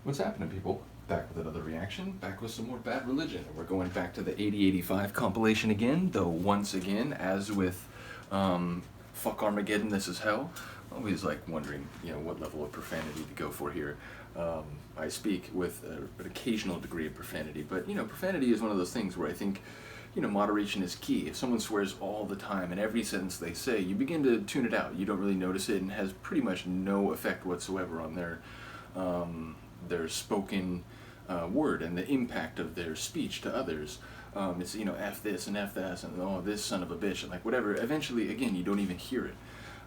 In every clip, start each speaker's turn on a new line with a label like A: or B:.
A: What's happening, people? Back with another reaction, back with some more Bad Religion. We're going back to the 8085 compilation again, though once again, as with Fuck Armageddon, This Is Hell. Always like wondering, what level of profanity to go for here. I speak with an occasional degree of profanity, but, profanity is one of those things where I think, moderation is key. If someone swears all the time in every sentence they say, you begin to tune it out. You don't really notice it and it has pretty much no effect whatsoever on their spoken word and the impact of their speech to others. It's, F this and F that and, oh, this son of a bitch, and like whatever. Eventually, again, you don't even hear it.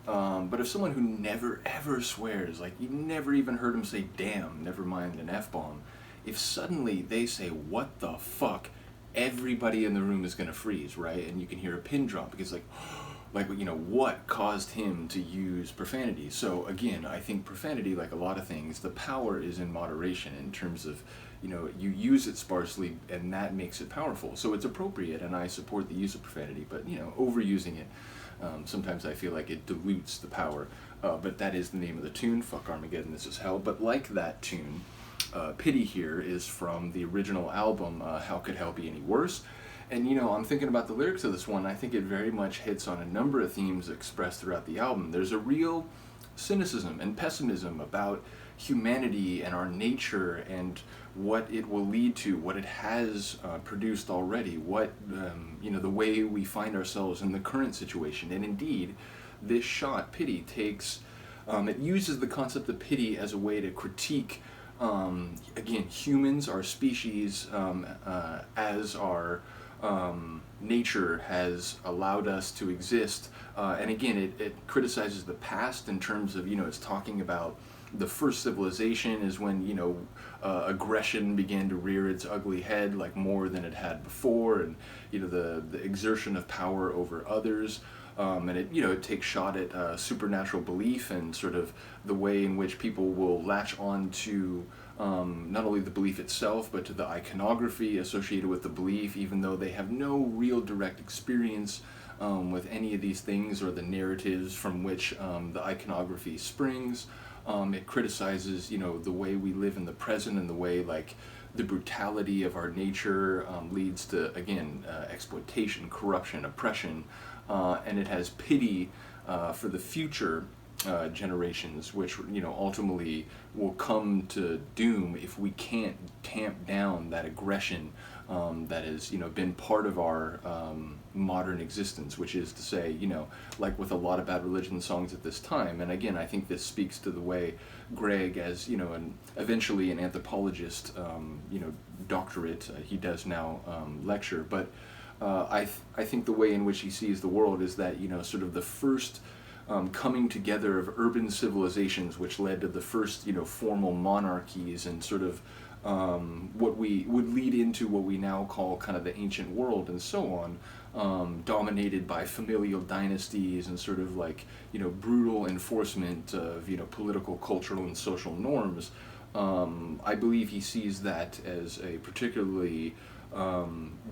A: But if someone who never ever swears, like you never even heard them say damn, never mind an F-bomb, if suddenly they say what the fuck, everybody in the room is going to freeze, right? And you can hear a pin drop because what caused him to use profanity. So again, I think profanity, like a lot of things, the power is in moderation in terms of, you use it sparsely and that makes it powerful. So it's appropriate and I support the use of profanity, but overusing it, sometimes I feel like it dilutes the power. But that is the name of the tune, Fuck Armageddon, This Is Hell. But like that tune, Pity here is from the original album, How Could Hell Be Any Worse? And I'm thinking about the lyrics of this one. I think it very much hits on a number of themes expressed throughout the album. There's a real cynicism and pessimism about humanity and our nature and what it will lead to, what it has produced already, what the way we find ourselves in the current situation. And indeed, this shot, Pity, takes it uses the concept of pity as a way to critique again, humans, our species, as our nature has allowed us to exist. And again, it criticizes the past in terms of, it's talking about the first civilization is when, aggression began to rear its ugly head, like more than it had before, and, the exertion of power over others. And it takes shot at supernatural belief and sort of the way in which people will latch on to not only the belief itself, but to the iconography associated with the belief, even though they have no real direct experience with any of these things or the narratives from which the iconography springs. It criticizes, the way we live in the present and the way, like, the brutality of our nature leads to, again, exploitation, corruption, oppression, and it has pity for the future generations, which ultimately will come to doom if we can't tamp down that aggression that has been part of our modern existence, which is to say, like with a lot of Bad Religion songs at this time. And again, I think this speaks to the way Greg, as eventually an anthropologist, doctorate, he does now lecture, but I think the way in which he sees the world is that sort of the first coming together of urban civilizations, which led to the first formal monarchies and sort of what we would lead into what we now call kind of the ancient world and so on, dominated by familial dynasties and sort of like brutal enforcement of political, cultural, and social norms. I believe he sees that as a particularly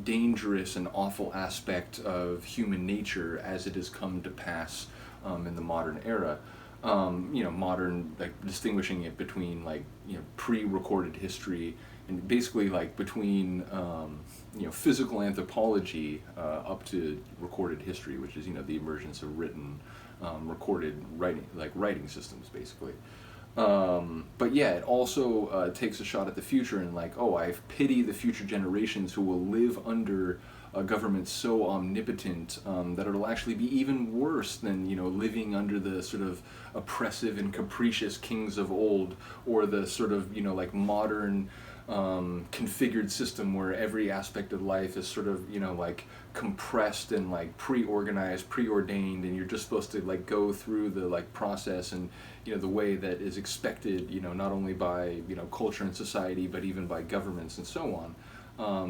A: dangerous and awful aspect of human nature as it has come to pass in the modern era. Modern, like distinguishing it between like pre-recorded history and basically like between physical anthropology up to recorded history, which is the emergence of written, recorded writing systems basically. But yeah, it also takes a shot at the future and like, oh, I pity the future generations who will live under a government so omnipotent that it'll actually be even worse than living under the sort of oppressive and capricious kings of old, or the sort of like modern configured system where every aspect of life is sort of like compressed and like pre-organized, preordained, and you're just supposed to like go through the like process and the way that is expected not only by culture and society but even by governments and so on.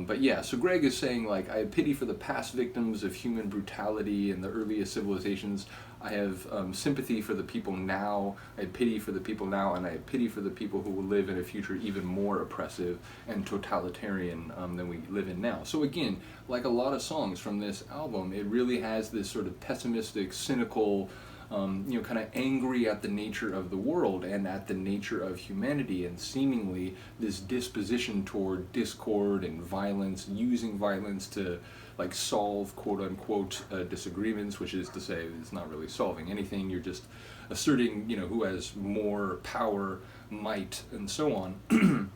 A: But yeah, so Greg is saying, like, I have pity for the past victims of human brutality in the earliest civilizations. I have sympathy for the people now. I have pity for the people now, and I have pity for the people who will live in a future even more oppressive and totalitarian than we live in now. So again, like a lot of songs from this album, it really has this sort of pessimistic, cynical, kind of angry at the nature of the world and at the nature of humanity, and seemingly this disposition toward discord and violence, using violence to like solve quote unquote disagreements, which is to say it's not really solving anything. You're just asserting, who has more power, might, and so on.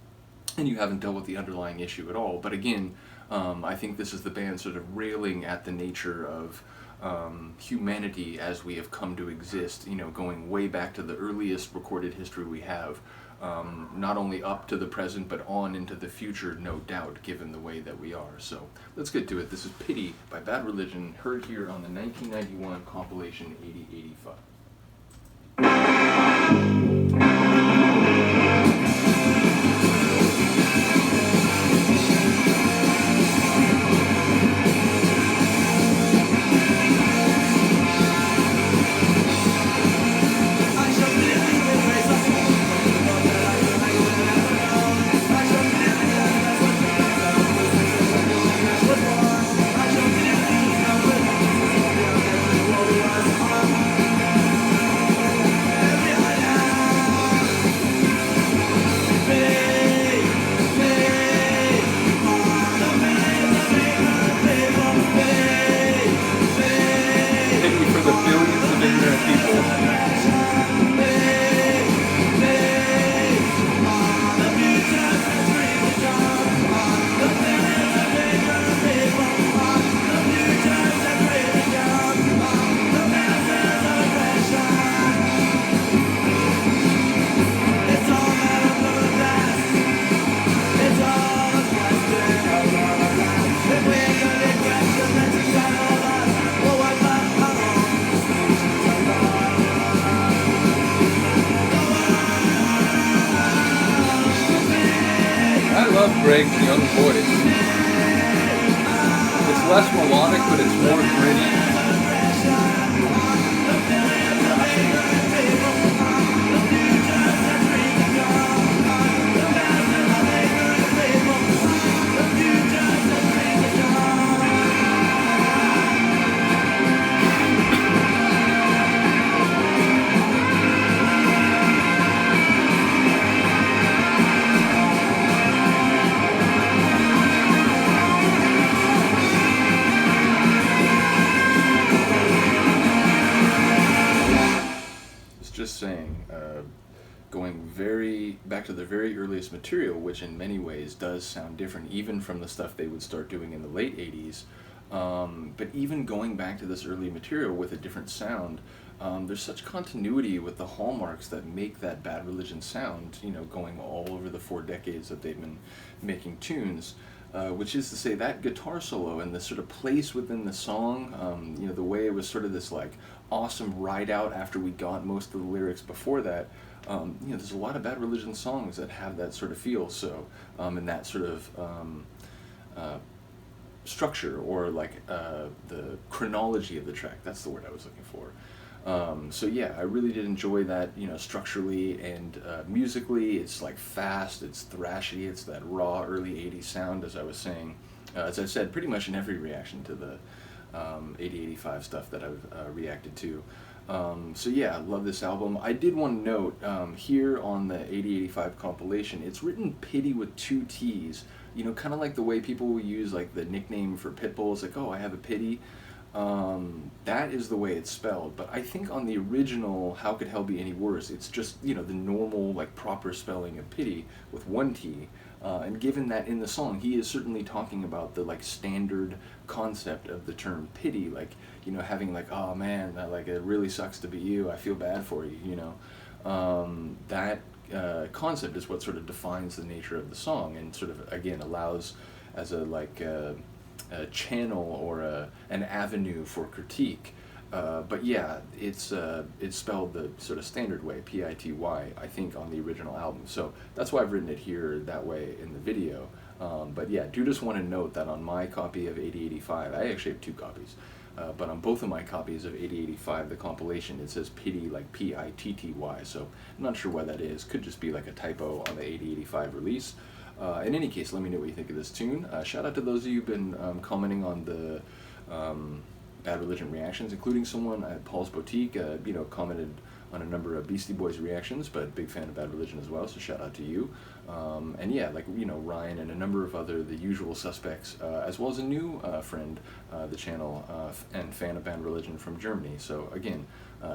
A: And you haven't dealt with the underlying issue at all. But again, I think this is the band sort of railing at the nature of humanity as we have come to exist, going way back to the earliest recorded history we have, not only up to the present, but on into the future, no doubt, given the way that we are. So let's get to it. This is Pity by Bad Religion, heard here on the 1991 compilation 8085. Greg's young voice. It's less melodic, but it's more gritty. Saying, going back to the very earliest material, which in many ways does sound different, even from the stuff they would start doing in the late 80s. But even going back to this early material with a different sound, there's such continuity with the hallmarks that make that Bad Religion sound, going all over the 4 decades that they've been making tunes. Which is to say, that guitar solo and the sort of place within the song, the way it was sort of this like awesome ride out after we got most of the lyrics before that. There's a lot of Bad Religion songs that have that sort of feel. So, and that sort of structure, or like the chronology of the track. That's the word I was looking for. So yeah, I really did enjoy that, structurally and musically. It's like fast, it's thrashy, it's that raw early 80s sound, as I was saying. As I said, pretty much in every reaction to the 8085 stuff that I've reacted to. So yeah, I love this album. I did want to note, here on the 8085 compilation, it's written Pity with 2 T's, kind of like the way people will use like the nickname for Pitbull. It's like, oh, I have a Pity. That is the way it's spelled, but I think on the original How Could Hell Be Any Worse, it's just, the normal, like, proper spelling of Pity with 1 T, and given that in the song, he is certainly talking about the, like, standard concept of the term pity, like, having, like, oh man, like, it really sucks to be you, I feel bad for you, that concept is what sort of defines the nature of the song, and sort of, again, allows as a, like, a channel or an avenue for critique, but yeah, it's spelled the sort of standard way, P-I-T-Y, I think, on the original album. So that's why I've written it here that way in the video. But yeah, do just want to note that on my copy of 8085, I actually have 2 copies, but on both of my copies of 8085, the compilation, it says Pity, like P-I-T-T-Y. So I'm not sure why that is. Could just be like a typo on the 8085 release. In any case, let me know what you think of this tune. Shout out to those of you who've been commenting on the Bad Religion reactions, including someone at Paul's Boutique, commented on a number of Beastie Boys reactions, but big fan of Bad Religion as well, so shout out to you. And yeah, Ryan and a number of other, the usual suspects, as well as a new friend, the channel, and fan of Bad Religion from Germany. So again,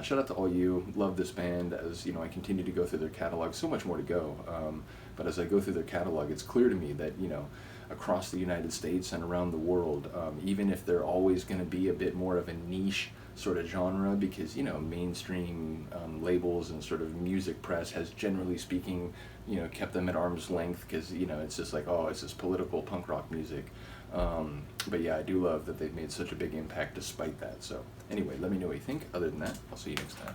A: shout out to all you. Love this band. As I continue to go through their catalog, so much more to go. But as I go through their catalog, it's clear to me that across the United States and around the world, even if they're always going to be a bit more of a niche sort of genre, because mainstream labels and sort of music press has, generally speaking, kept them at arm's length, because it's just like, oh, it's this political punk rock music. But yeah, I do love that they've made such a big impact despite that. So anyway, let me know what you think. Other than that, I'll see you next time.